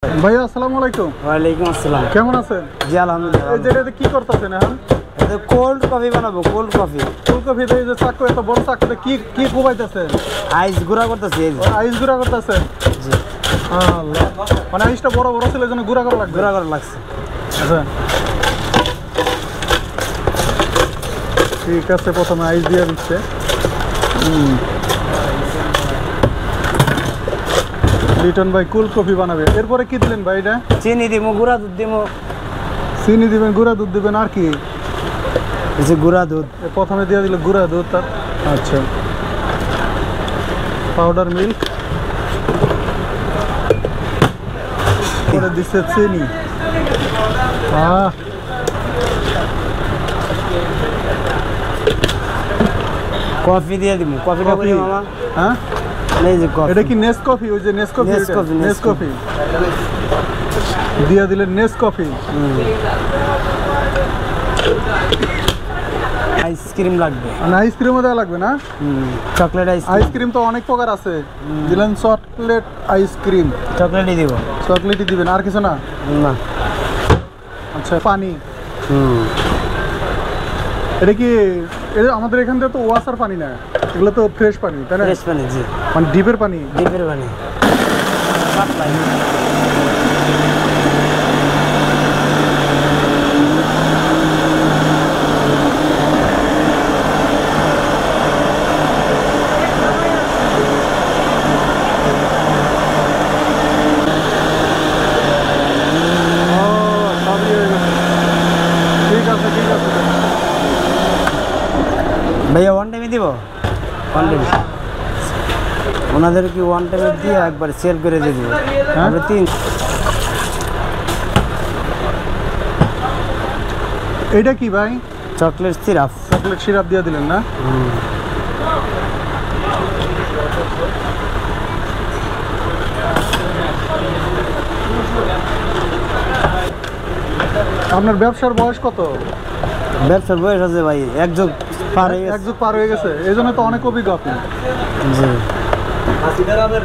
ভাইয়া আসসালামু আলাইকুম। ওয়ালাইকুম আসসালাম। কেমন আছেন? জি আলহামদুলিল্লাহ। এই যেটাতে কি করতেছেন এখন? এটা কোল্ড কফি বানাবো, কোল্ড কফি। কোল্ড কফিতে এই যে চাকু, এত বড় চাকুতে কি কি কোবাইতেছেন? আইস গুঁড়া করতেছি এই যে। আইস গুঁড়া করতেছেন? জি। আল্লাহ, মানে আইসটা বড় বড় ছিল এই জন্য গুঁড়া করা লাগবে। গুঁড়া করা লাগছে। আচ্ছা ঠিক আছে, প্রথমে আইস দিয়ে দিচ্ছে। লিটন ভাই কোল্ড কফি বানাবে। এরপরে কি দিলেন ভাই? এটা চিনি দিব, গুঁড়া দুধ দিব। চিনি দিবেন, গুঁড়া দুধ দিবেন, আর কি? এই যে গুঁড়া দুধ প্রথমে দিয়ে দিল গুঁড়া দুধ, তার আচ্ছা পাউডার মিল্ক, করে দিচ্ছে চিনি। কফি দিয়ে দিব। কফিটা করি মামা। হ্যাঁ এই যে কফি। এটা কি নেসকফি? ওই যে নেসকফি, নেসকফি দিয়ে দিলেন, নেসকফি। আইসক্রিম লাগবে। মানে আইসক্রিমও দেওয়া লাগবে না? চকলেট আইসক্রিম তো অনেক প্রকার আছে। দিলেন চকলেট আইসক্রিম। চকলেটই দিব। চকলেটই দিবেন, আর কিছু না? না। আচ্ছা পানি। এটা কি, এটা আমাদের এখান থেকে তো ওয়াসার পানি না, এগুলো তো ফ্রেশ পানি, তাই না? ফ্রেশ পানি। জি, মানে ডিপের পানি। ডিপের পানি। সাপ্লাই। ভাইয়া ওয়ান টাইমে দিব? ওয়ান টাইম ওনাদের কি ওয়ান টাইমে দিয়ে একবার সেল করে দিয়ে দিব? আমরা তিন। এটা কি ভাই? Chocolate syrup. চকলেট সিরাপ দিয়ে দিলেন না? আপনার ব্যবসার বয়স কত? ব্যবসার বয়স আছে ভাই এক যুগ পার হয়ে গেছে। এক যুগ পার হয়ে গেছে, এই জন্য তো অনেক অভিজ্ঞ আপনি। জি।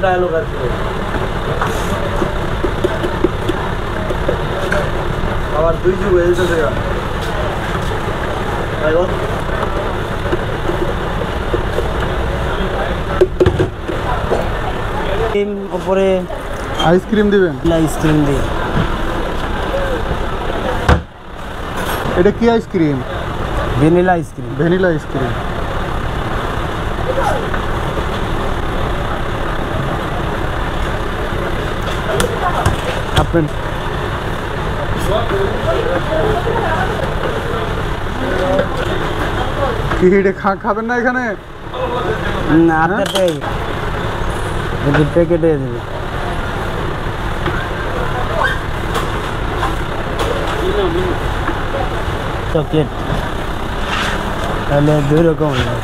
ডায়লগ আছে আবার দুই যুগ হয়ে গেছে। উপরে আইসক্রিম দিবেন? আইসক্রিম দিই। এটা কি ice cream? Vanilla ice cream. Vanilla ice cream. আপনার কি এটা খাবেন না এখানে? না, আপনারটাই প্যাকেটে দেবে। চকলেট তাহলে দুই রকম হবে।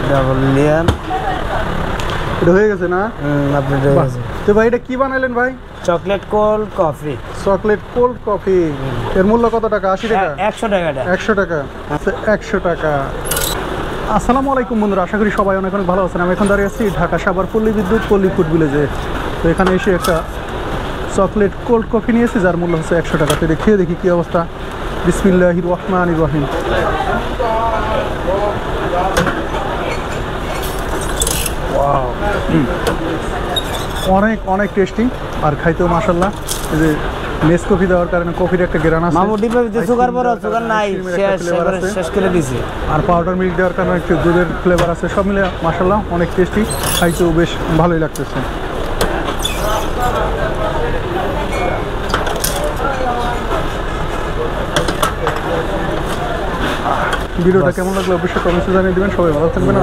Double layer. এটা হয়ে গেছে না? আপনার হয়ে গেছে। তো ভাই এটা কি বানাইলেন ভাই? Chocolate cold coffee. Chocolate cold coffee. এর মূল্য কত টাকা? 80 টাকা? 100 টাকা। 100 টাকা। আচ্ছা 100 টাকা। আসসালামু আলাইকুম বন্ধুরা, আশা করি সবাই অনেক অনেক ভালো আছেন। আমি এখন দাঁড়িয়ে আছি ঢাকা সাভার পল্লী বিদ্যুৎ পল্লী ফুড ভিলেজে। তো এখানে এসে একটা চকলেট কোল্ড কফি নিয়েছি, যার মূল্য হচ্ছে 100 টাকা। তো খেয়ে দেখি কী অবস্থা। বিসমিল্লাহির রহমানির রহিম। অনেক অনেক টেস্টি আর খাইতেও মাশাআল্লাহ। এই যে নেসকফি দেওয়ার কারণে কফির একটা গ্রান আছে। মামু ডিপে সুগার বড়, সুগার নাই, শেষ করে দিয়েছে। আর পাউডার মিল্ক দেওয়ার কারণে একটু দুধের ফ্লেভার আছে। সব মিলে মাশাআল্লাহ অনেক টেস্টি, খাইতেও বেশ ভালোই লাগতেছে। ভিডিওটা কেমন লাগলো অবশ্যই কমেন্টে জানিয়ে দেবেন। সবাই ভালো থাকবেন।